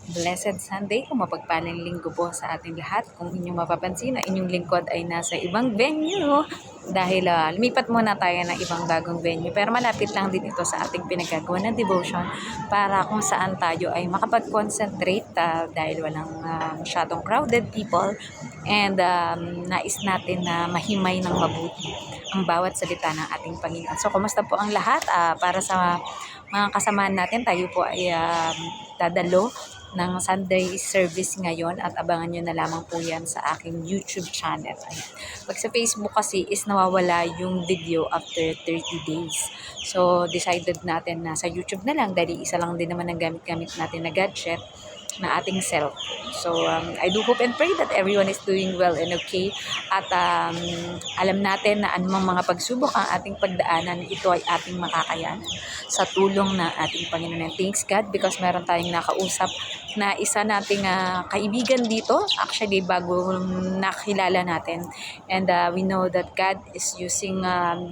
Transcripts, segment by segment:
Blessed Sunday, kung mapagpalang linggo po sa ating lahat. Kung inyong mapapansin na inyong lingkod ay nasa ibang venue dahil lumipat muna tayo ng ibang bagong venue. Pero malapit lang din ito sa ating pinagagawa na devotion para kung saan tayo ay makapag-concentrate dahil walang masyadong crowded people and nais natin na mahimay ng mabuti ang bawat salita ng ating Panginoon. So, kumusta po ang lahat? Para sa mga kasamaan natin, tayo po ay dadalo ng Sunday service ngayon at abangan nyo na lamang po yan sa aking YouTube channel. Ayan. Pag sa Facebook kasi is nawawala yung video after 30 days. So, decided natin na sa YouTube na lang dahil isa lang din naman ang gamit-gamit natin na gadget na ating self. So, I do hope and pray that everyone is doing well and okay. At alam natin na anumang mga pagsubok ang ating pagdaanan, ito ay ating makakayanan sa tulong ng ating Panginoon. And thanks God because meron tayong nakausap na isa nating kaibigan dito. Actually, bago nakilala natin. And we know that God is using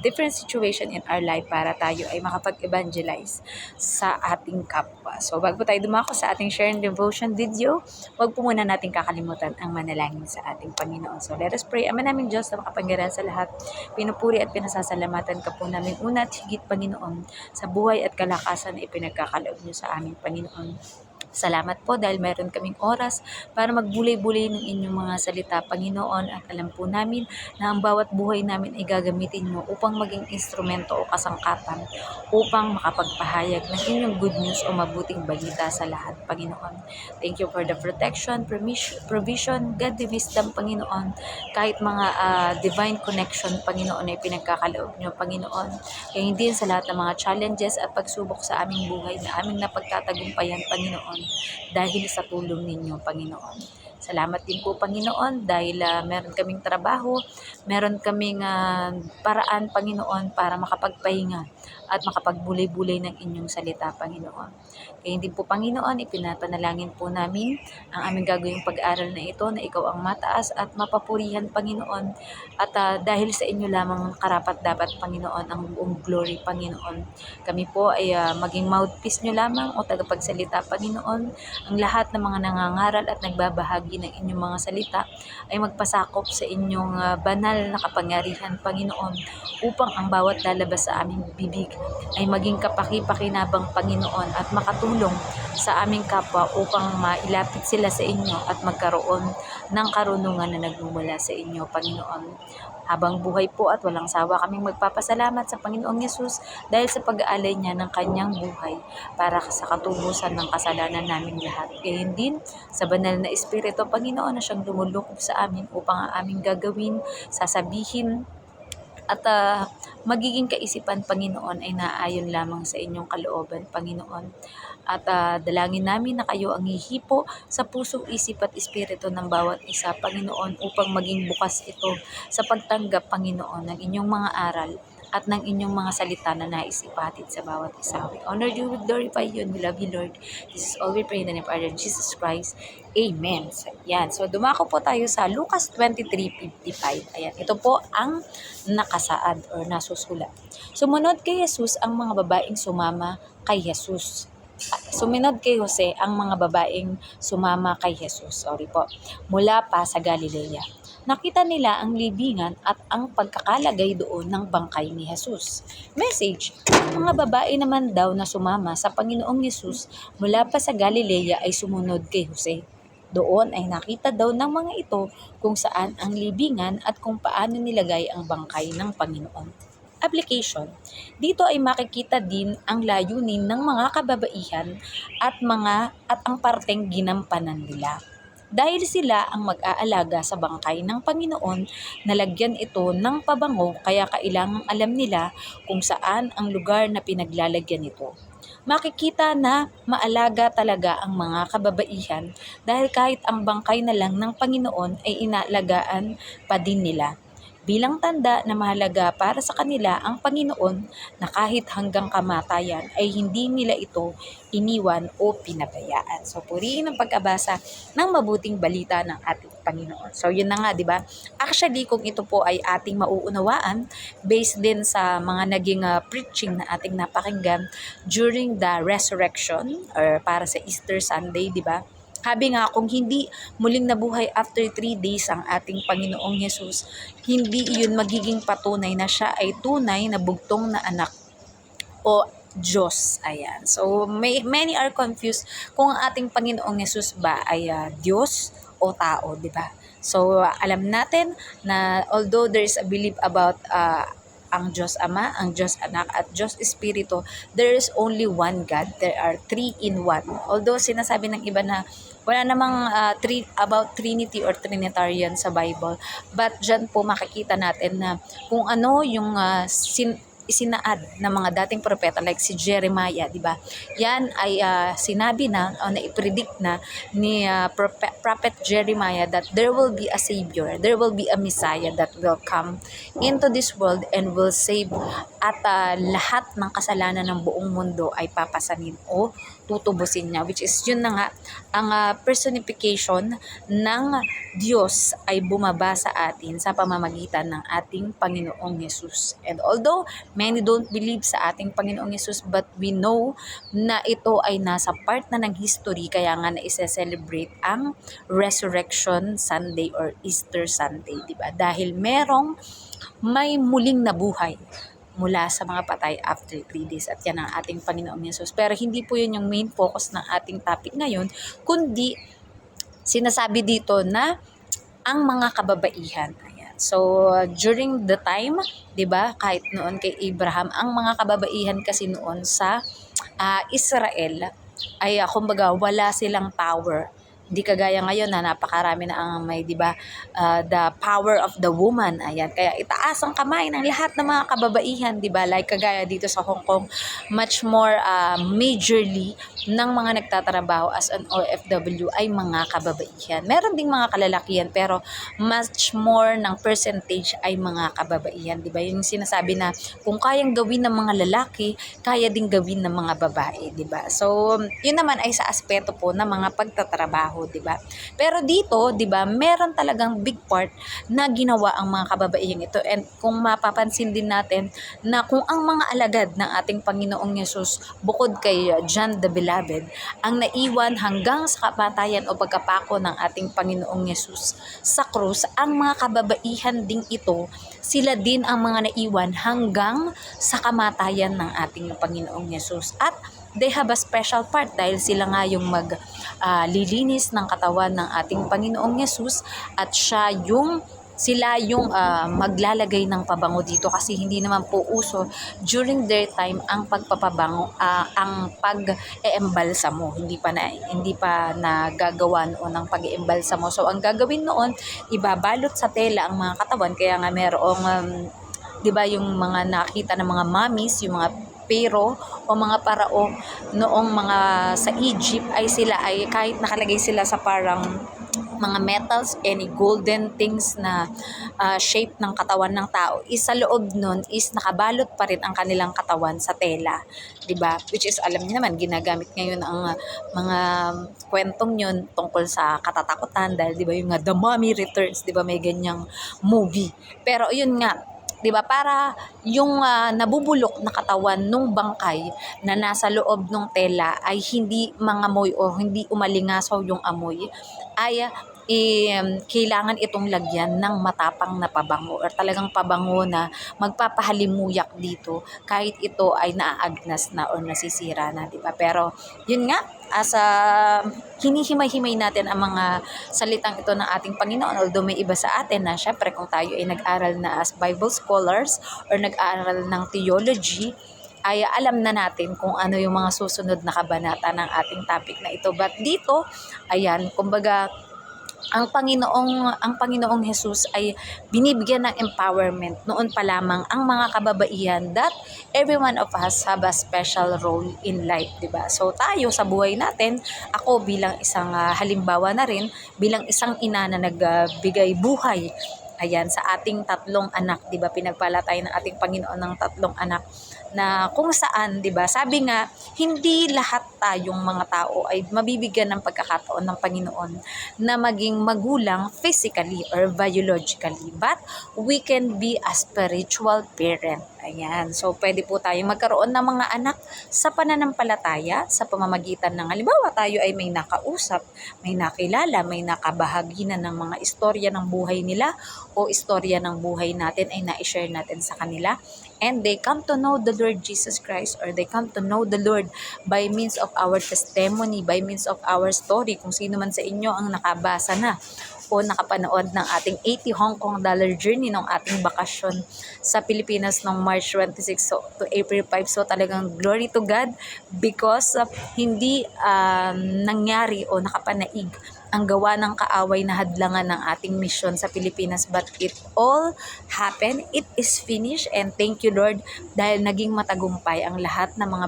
different situation in our life para tayo ay makapag-evangelize sa ating kapwa. So, bago tayo dumako sa ating share and devotion video, huwag po muna natin kakalimutan ang manalangin sa ating Panginoon. So, let us pray. Ama namin Diyos na makapangyarihan sa lahat, pinupuri at pinasasalamatan ka po namin una at higit Panginoon sa buhay at kalakasan na ipinagkakaloob niyo sa aming Panginoon. Salamat po dahil meron kaming oras para magbulay-bulay ng inyong mga salita, Panginoon, at alam po namin na ang bawat buhay namin ay gagamitin mo upang maging instrumento o kasangkapan upang makapagpahayag ng inyong good news o mabuting balita sa lahat, Panginoon. Thank you for the protection, provision, godly wisdom, Panginoon, kahit mga divine connection, Panginoon, ay pinagkakaloob nyo, Panginoon. Kaya hindi sa lahat ng mga challenges at pagsubok sa aming buhay na aming napagtatagumpayan, Panginoon, dahil sa tulong ninyo, Panginoon. Salamat din po, Panginoon, dahil meron kaming trabaho, meron kaming paraan, Panginoon, para makapagpahinga at makapagbulay-bulay ng inyong salita, Panginoon. Kaya din po, Panginoon, ipinapanalangin po namin ang aming gagawing pag-aral na ito na ikaw ang mataas at mapapurihan, Panginoon. At dahil sa inyo lamang karapat dapat, Panginoon, ang buong glory, Panginoon. Kami po ay maging mouthpiece nyo lamang o tagapagsalita, Panginoon. Ang lahat ng mga nangangaral at nagbabahagi ng inyong mga salita ay magpasakop sa inyong banal na kapangyarihan, Panginoon, upang ang bawat lalabas sa aming bibig ay maging kapaki-pakinabang, Panginoon, at makatulong sa aming kapwa upang mailapit sila sa inyo at magkaroon ng karunungan na nagmumula sa inyo, Panginoon. Habang buhay po at walang sawa kaming magpapasalamat sa Panginoong Yesus dahil sa pag-aalay niya ng kanyang buhay para sa katubusan ng kasalanan naming lahat. Gayon din sa banal na Espiritu, Panginoon, na siyang lumulukob sa amin upang ang aming gagawin, sasabihin, at magiging kaisipan, Panginoon, ay naayon lamang sa inyong kalooban, Panginoon. At dalangin namin na kayo ang hihipo sa puso, isip at espiritu ng bawat isa, Panginoon, upang maging bukas ito sa pagtanggap, Panginoon, ng inyong mga aral at ng inyong mga salita na nais ipatid sa bawat isa. We honor you, we glorify you, and we love you, Lord. This is all we pray in the name of our Lord Jesus Christ. Amen. So, yan. So, dumako po tayo sa Lucas 23:55. Ayan. Ito po ang nakasaad or nasusulat. Sumunod kay Jesus ang mga babaeng sumama kay Jesus. Sumunod kay Jose ang mga babaeng sumama kay Jesus. Sorry po. Mula pa sa Galilea. Nakita nila ang libingan at ang pagkakalagay doon ng bangkay ni Jesus. Message, ang mga babae naman daw na sumama sa Panginoong Jesus mula pa sa Galilea ay sumunod kay Jose. Doon ay nakita daw ng mga ito kung saan ang libingan at kung paano nilagay ang bangkay ng Panginoon. Application. Dito ay makikita din ang layunin ng mga kababaihan at ang parteng ginampanan nila. Dahil sila ang mag-aalaga sa bangkay ng Panginoon, nalagyan ito ng pabango kaya kailangang alam nila kung saan ang lugar na pinaglalagyan nito. Makikita na maalaga talaga ang mga kababaihan dahil kahit ang bangkay na lang ng Panginoon ay inaalagaan pa din nila. Bilang tanda na mahalaga para sa kanila ang Panginoon na kahit hanggang kamatayan ay hindi nila ito iniwan o pinabayaan. So, purihin ang pagkabasa ng mabuting balita ng ating Panginoon. So, yun na nga, di ba? Actually, kung ito po ay ating mauunawaan, based din sa mga naging preaching na ating napakinggan during the resurrection or para sa Easter Sunday, di ba? Sabi nga, kung hindi muling nabuhay after 3 days ang ating Panginoong Hesus, hindi iyon magiging patunay na siya ay tunay na bugtong na anak o Diyos. Ayan. So, many are confused kung ang ating Panginoong Hesus ba ay Diyos o tao, di ba? So, alam natin na although there is a belief about ang Diyos Ama, ang Diyos Anak, at Diyos Espiritu, there is only one God. There are three in one. Although sinasabi ng iba na wala namang about Trinity or Trinitarian sa Bible, but dyan po makikita natin na kung ano yung isinaad ng mga dating propeta like si Jeremiah, di ba? Yan ay sinabi na o naipredict na ni Prophet Jeremiah that there will be a Savior, there will be a Messiah that will come into this world and will save, at lahat ng kasalanan ng buong mundo ay papasanin o tutubusin niya, which is yun na nga ang personification ng Diyos ay bumaba sa atin sa pamamagitan ng ating Panginoong Hesus. And although many don't believe sa ating Panginoong Hesus, but we know na ito ay nasa part na ng history, kaya nga na-celebrate ang Resurrection Sunday or Easter Sunday, di ba? Dahil may muling nabuhay mula sa mga patay after 3 days, at yan ang ating Panginoong Hesus. Pero hindi po yun yung main focus ng ating topic ngayon, kundi sinasabi dito na ang mga kababaihan. Ayan. So, during the time, 'di ba, kahit noon kay Abraham, ang mga kababaihan kasi noon sa Israel ay kumbaga wala silang power. Hindi kagaya ngayon na napakarami na ang may, 'di ba, the power of the woman. Ayan, kaya itaas ang kamay ng lahat ng mga kababaihan, 'di ba? Like kagaya dito sa Hong Kong, much more majorly ng mga nagtatrabaho as an OFW ay mga kababaihan. Meron ding mga kalalakihan, pero much more ng percentage ay mga kababaihan, 'di ba? Yung sinasabi na kung kayang gawin ng mga lalaki, kaya ding gawin ng mga babae, 'di ba? So, yun naman ay sa aspeto po ng mga pagtatrabaho, 'di ba? Pero dito, 'di ba, meron talagang big part na ginawa ang mga kababaihang ito. And kung mapapansin din natin na kung ang mga alagad ng ating Panginoong Hesus, bukod kay John the Beloved, ang naiwan hanggang sa kamatayan o pagkapako ng ating Panginoong Hesus sa krus, ang mga kababaihan ding ito, sila din ang mga naiwan hanggang sa kamatayan ng ating Panginoong Hesus. At they have a special part dahil sila nga yung lilinis ng katawan ng ating Panginoong Hesus, at sila yung maglalagay ng pabango dito, kasi hindi naman po uso during their time ang pagpapabango, ang pag-eembalsamo. Hindi pa nagagawa noon ng pag-eembalsamo. So ang gagawin noon, ibabalot sa tela ang mga katawan, kaya nga merong 'di ba, yung mga nakita ng mga mummies, yung mga pero o mga parao noong mga sa Egypt, ay sila ay kahit nakalagay sila sa parang mga metals, any golden things na shape ng katawan ng tao, sa loob nun is nakabalot pa rin ang kanilang katawan sa tela, 'di ba? Which is, alam niyo naman, ginagamit ngayon ang mga kwentong yun tungkol sa katatakutan, dahil 'di ba yung The Mummy Returns, 'di ba, may ganyang movie. Pero yun nga, 'di ba, para yung nabubulok na katawan nung bangkay na nasa loob ng tela ay hindi mangamoy o hindi umalingasaw yung amoy, ay kailangan itong lagyan ng matapang na pabango, or talagang pabango na magpapahalimuyak dito kahit ito ay naaagnas na or nasisira na, 'di ba? Pero yun nga, as hinihimay-himay natin ang mga salitang ito ng ating Panginoon, although may iba sa atin na syempre kung tayo ay nag-aral na as Bible scholars or nag-aral ng theology, ay alam na natin kung ano yung mga susunod na kabanata ng ating topic na ito. But dito, ayan, kumbaga, ang Panginoong Hesus ay binibigyan ng empowerment noon pa lamang ang mga kababaihan that every one of us have a special role in life, 'di ba? So tayo sa buhay natin, ako bilang isang halimbawa na rin, bilang isang ina na nagbigay buhay, ayan, sa ating 3 anak, 'di ba? Pinagpala tayo ng ating Panginoon ng 3 anak, na kung saan, 'di ba, sabi nga, hindi lahat tayong mga tao ay mabibigyan ng pagkakataon ng Panginoon na maging magulang physically or biologically, but we can be a spiritual parent. Ayan. So, pwede po tayo magkaroon ng mga anak sa pananampalataya sa pamamagitan ng halimbawa tayo ay may nakausap, may nakilala, may nakabahagi na ng mga istorya ng buhay nila o istorya ng buhay natin ay na-share natin sa kanila. And they come to know the Lord Jesus Christ, or they come to know the Lord by means of our testimony, by means of our story. Kung sino man sa inyo ang nakabasa na o nakapanood ng ating 80 Hong Kong dollar journey ng ating bakasyon sa Pilipinas noong March 26 to April 5. So talagang glory to God because hindi nangyari o nakapanaig ang gawa ng kaaway na hadlangan ng ating misyon sa Pilipinas, but it all happened, it is finished, and thank you Lord dahil naging matagumpay ang lahat ng mga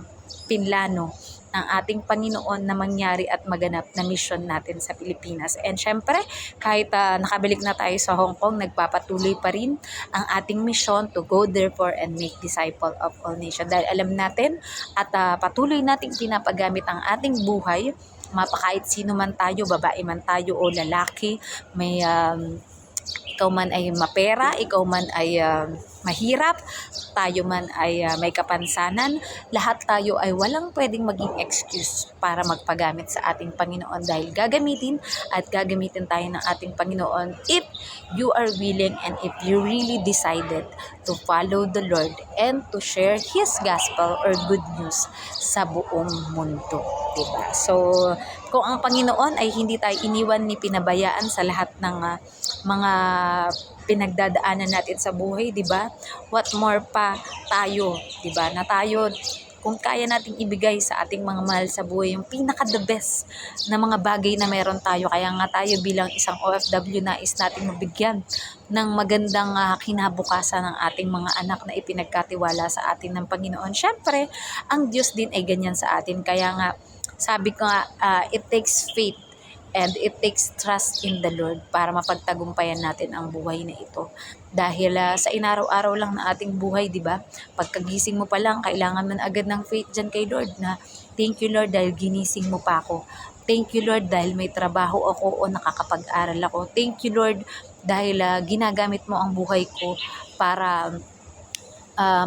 pinlano ng ating Panginoon na mangyari at maganap na mission natin sa Pilipinas. And syempre, kahit nakabalik na tayo sa Hong Kong, nagpapatuloy pa rin ang ating mission to go therefore and make disciple of all nations. Dahil alam natin at patuloy nating pinapagamit ang ating buhay, mapakait sino man tayo, babae man tayo o lalaki, may ikaw man ay mapera, ikaw man ay mahirap, tayo man ay may kapansanan, lahat tayo ay walang pwedeng maging excuse para magpagamit sa ating Panginoon dahil gagamitin tayo ng ating Panginoon if you are willing and if you really decided to follow the Lord and to share His gospel or good news sa buong mundo. Diba? So, kung ang Panginoon ay hindi tayo iniwan ni pinabayaan sa lahat ng mga pinagdadaanan natin sa buhay, 'di ba? What more pa tayo, 'di ba? Na tayo kung kaya nating ibigay sa ating mga mahal sa buhay yung pinaka the best na mga bagay na meron tayo. Kaya nga tayo bilang isang OFW nais nating mabigyan ng magandang kinabukasan ng ating mga anak na ipinagkatiwala sa atin ng Panginoon. Syempre, ang Diyos din ay ganyan sa atin. Kaya nga sabi ko nga, it takes faith and it takes trust in the Lord para mapagtagumpayan natin ang buhay na ito. Dahil sa inaraw-araw lang na ating buhay, di ba? Pagkagising mo pa lang, kailangan mo agad ng faith dyan kay Lord na thank you Lord dahil ginising mo pa ako. Thank you Lord dahil may trabaho ako o nakakapag-aral ako. Thank you Lord dahil ginagamit mo ang buhay ko para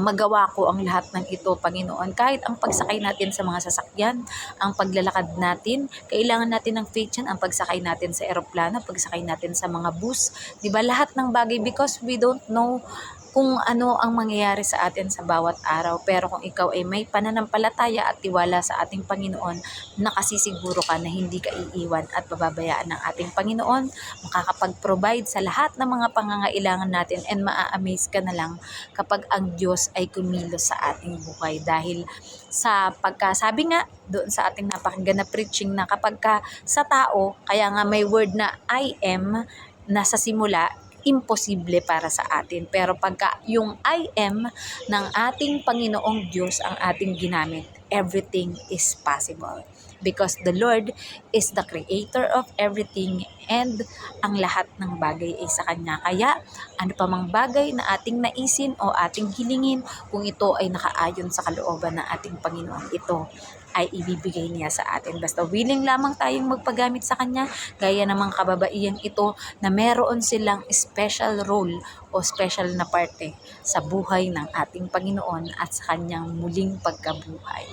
magawa ko ang lahat ng ito, Panginoon. Kahit ang pagsakay natin sa mga sasakyan, ang paglalakad natin, kailangan natin ng faith yan, ang pagsakay natin sa eroplano, pagsakay natin sa mga bus, di ba? Lahat ng bagay because we don't know kung ano ang mangyayari sa atin sa bawat araw. Pero kung ikaw ay may pananampalataya at tiwala sa ating Panginoon, nakasisiguro ka na hindi ka iiwan at pababayaan ng ating Panginoon. Makakapag-provide sa lahat ng mga pangangailangan natin and maa-amaze ka na lang kapag ang Diyos ay kumilos sa ating buhay. Dahil sa pagkasabi nga doon sa ating napakaganda na preaching na kapag ka sa tao, kaya nga may word na I am na sa simula, imposible para sa atin. Pero pagka yung I am ng ating Panginoong Diyos ang ating ginamit, everything is possible. Because the Lord is the creator of everything and ang lahat ng bagay ay sa Kanya. Kaya ano pa mang bagay na ating naisin o ating hilingin, kung ito ay nakaayon sa kalooban ng ating Panginoon, ito ay ibibigay niya sa atin. Basta willing lamang tayong magpagamit sa Kanya, gaya ng mga kababaiyang ito na meron silang special role o special na parte sa buhay ng ating Panginoon at sa Kanyang muling pagkabuhay.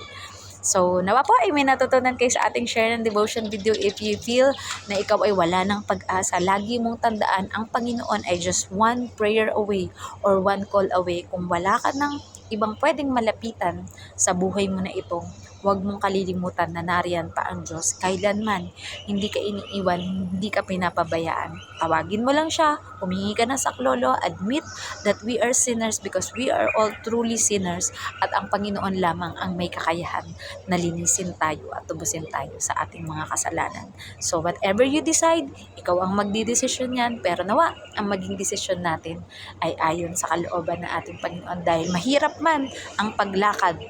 So, nawa po ay may natutunan kayo sa ating share and devotion video. If you feel na ikaw ay wala ng pag-asa, lagi mong tandaan, ang Panginoon ay just one prayer away or one call away. Kung wala ka ng ibang pwedeng malapitan sa buhay mo na ito, huwag mong kalilimutan na nariyan pa ang Diyos. Kailanman, hindi ka iniiwan, hindi ka pinapabayaan. Tawagin mo lang siya, humingi ka ng saklolo, admit that we are sinners because we are all truly sinners at ang Panginoon lamang ang may kakayahan na linisin tayo at tubusin tayo sa ating mga kasalanan. So whatever you decide, ikaw ang magdidesisyon yan, pero nawa, ang maging desisyon natin ay ayon sa kalooban ng ating Panginoon dahil mahirap man ang paglakad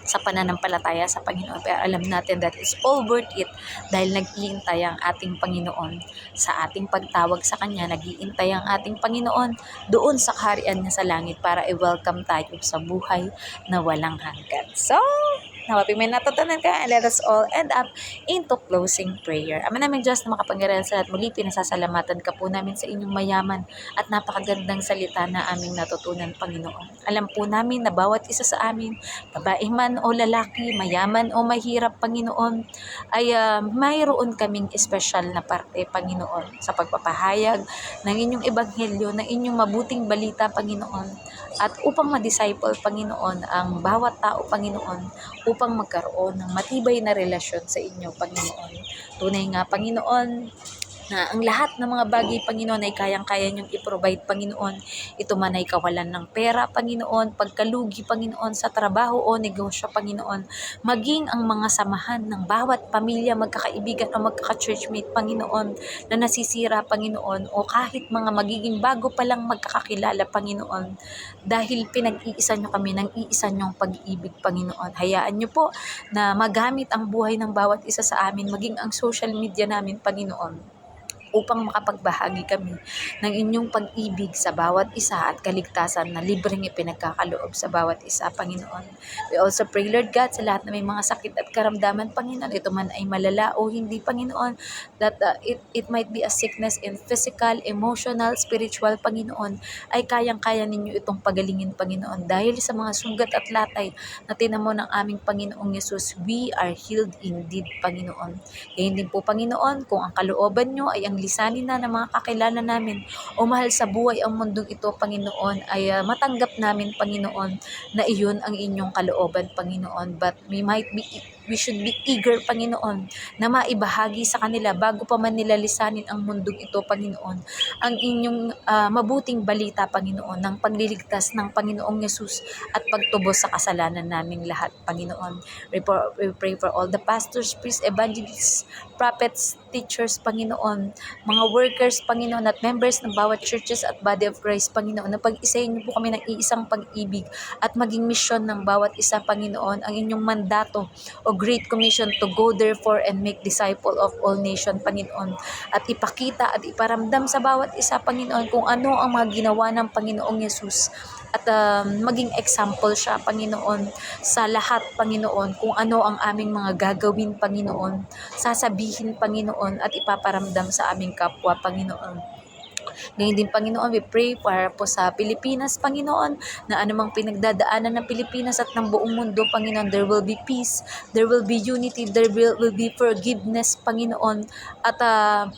sa pananampalataya sa Panginoon. Pero alam natin that it's all worth it dahil nag-iintay ang ating Panginoon sa ating pagtawag sa Kanya. Nag-iintay ang ating Panginoon doon sa kaharian niya sa langit para i-welcome tayo sa buhay na walang hanggan. So, Nawapin may natutunan ka, and let us all end up into closing prayer. Ama namin Diyos na makapangyarihan sa lahat, muli pinasasalamatan ka po namin sa inyong mayaman at napakagandang salita na aming natutunan, Panginoon. Alam po namin na bawat isa sa amin, babae man o lalaki, mayaman o mahirap, Panginoon, ay mayroon kaming espesyal na parte, Panginoon, sa pagpapahayag ng inyong ebanghelyo, ng inyong mabuting balita, Panginoon, at upang ma-disciple, Panginoon, ang bawat tao, Panginoon, upang magkaroon ng matibay na relasyon sa inyo, Panginoon. Tunay nga, Panginoon, na ang lahat ng mga bagay, Panginoon, ay kayang-kaya niyong i-provide, Panginoon. Ito man ay kawalan ng pera, Panginoon, pagkalugi, Panginoon, sa trabaho o negosyo, Panginoon, maging ang mga samahan ng bawat pamilya, magkakaibigan o magkaka-churchmate, Panginoon, na nasisira, Panginoon, o kahit mga magiging bago pa lang magkakakilala, Panginoon, dahil pinag-iisa niyo kami ng iisa niyong pag-ibig, Panginoon. Hayaan niyo po na magamit ang buhay ng bawat isa sa amin, maging ang social media namin, Panginoon, upang makapagbahagi kami ng inyong pag-ibig sa bawat isa at kaligtasan na libreng ipinagkakaloob sa bawat isa, Panginoon. We also pray, Lord God, sa lahat na may mga sakit at karamdaman, Panginoon, ito man ay malala o hindi, Panginoon, that it might be a sickness in physical, emotional, spiritual, Panginoon, ay kayang-kaya ninyo itong pagalingin, Panginoon. Dahil sa mga sugat at latay na tinamo ng aming Panginoong Yesus, we are healed indeed, Panginoon. Kaya din po, Panginoon, kung ang kalooban nyo ay ang lisanin na ng mga kakilala namin o mahal sa buhay ang mundong ito, Panginoon, ay matanggap namin, Panginoon, na iyon ang inyong kalooban, Panginoon. But we should be eager, Panginoon, na maibahagi sa kanila bago pa man nila lisanin ang mundong ito, Panginoon, ang inyong mabuting balita, Panginoon, ng pagliligtas ng Panginoong Yesus at pagtubos sa kasalanan naming lahat, Panginoon. We pray for all the pastors, priests, evangelists, prophets, teachers, Panginoon, mga workers, Panginoon, at members ng bawat churches at body of Christ, Panginoon, na pag-isahin niyo po kami ng iisang pag-ibig at maging misyon ng bawat isa, Panginoon, ang inyong mandato o Great Commission to go therefore and make disciple of all nations, Panginoon, at ipakita at iparamdam sa bawat isa, Panginoon, kung ano ang mga ginawa ng Panginoong Yesus at maging example siya, Panginoon, sa lahat, Panginoon, kung ano ang aming mga gagawin, Panginoon, sasabihin, Panginoon, at ipaparamdam sa aming kapwa, Panginoon. Ngayon din, Panginoon, we pray para po sa Pilipinas, Panginoon, na anumang pinagdadaanan ng Pilipinas at ng buong mundo, Panginoon, there will be peace, there will be unity, there will be forgiveness, Panginoon, at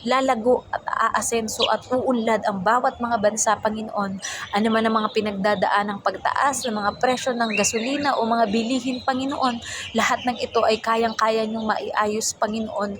lalago at aasenso at uunlad ang bawat mga bansa, Panginoon. Ano man ang mga pinagdadaan ng pagtaas ng mga presyo ng gasolina o mga bilihin, Panginoon, lahat ng ito ay kayang-kaya niyong maiayos, Panginoon,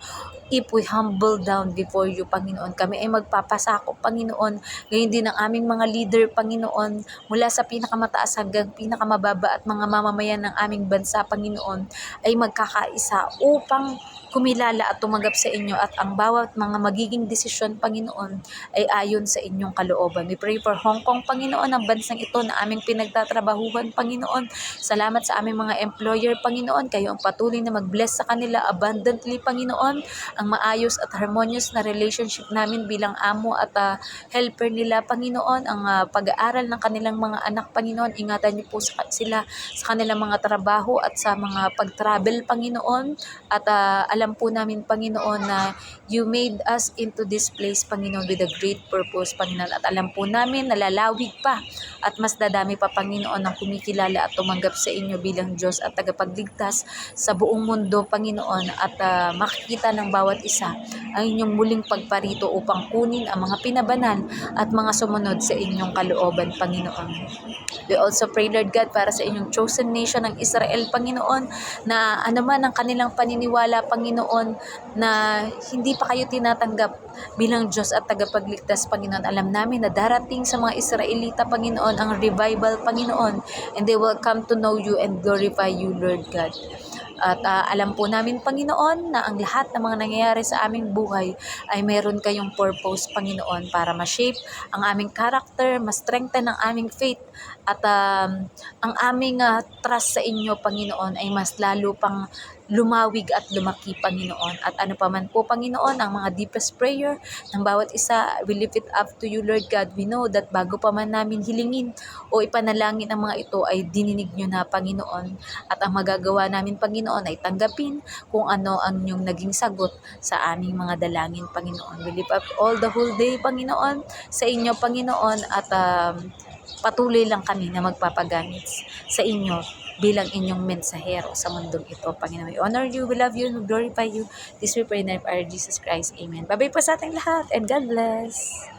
if we humble down before you, Panginoon. Kami ay magpapasakop, Panginoon. Ngayon din ang aming mga leader, Panginoon, mula sa pinakamataas hanggang pinakamababa at mga mamamayan ng aming bansa, Panginoon, ay magkakaisa upang kumilala at tumanggap sa inyo at ang bawat mga magiging desisyon, Panginoon, ay ayon sa inyong kalooban. We pray for Hong Kong, Panginoon, ang bansang ito na aming pinagtatrabahuhan, Panginoon. Salamat sa aming mga employer, Panginoon. Kayo ang patuloy na mag-bless sa kanila abundantly, Panginoon. Ang maayos at harmonious na relationship namin bilang amo at helper nila, Panginoon. Ang pag-aaral ng kanilang mga anak, Panginoon. Ingatan niyo po sila sa kanilang mga trabaho at sa mga pag-travel, Panginoon. At alam po namin, Panginoon, na you made us into this place, Panginoon, with a great purpose, Panginoon. At alam po namin na lalawig pa at mas dadami pa, Panginoon, ang kumikilala at tumanggap sa inyo bilang Diyos at tagapagligtas sa buong mundo, Panginoon. At makikita ng bawat isa ang inyong muling pagparito upang kunin ang mga pinabanal at mga sumunod sa inyong kalooban, Panginoon. We also pray, Lord God, para sa inyong chosen nation ng Israel, Panginoon, na anuman ang kanilang paniniwala, Panginoon, na hindi pa kayo tinatanggap bilang Diyos at tagapagligtas, Panginoon. Alam namin na darating sa mga Israelita, Panginoon, ang revival, Panginoon, and they will come to know you and glorify you, Lord God. At alam po namin, Panginoon, na ang lahat ng mga nangyayari sa aming buhay ay meron kayong purpose, Panginoon, para ma-shape ang aming character, ma-strengthen ang aming faith, at ang aming trust sa inyo, Panginoon, ay mas lalo pang lumawig at lumaki, Panginoon. At ano pa man po, Panginoon, ang mga deepest prayer ng bawat isa, we lift it up to you, Lord God. We know that bago pa man namin hilingin o ipanalangin ang mga ito, ay dininig nyo na, Panginoon. At ang magagawa namin, Panginoon, ay tanggapin kung ano ang inyong naging sagot sa aming mga dalangin, Panginoon. We lift up all the whole day, Panginoon, sa inyo, Panginoon, at patuloy lang kami na magpapagamit sa inyo bilang inyong mensahero sa mundong ito, Panginoon. We honor you, we love you, we glorify you. This we pray in the name of our Jesus Christ. Amen. Bye-bye po sa ating lahat and God bless.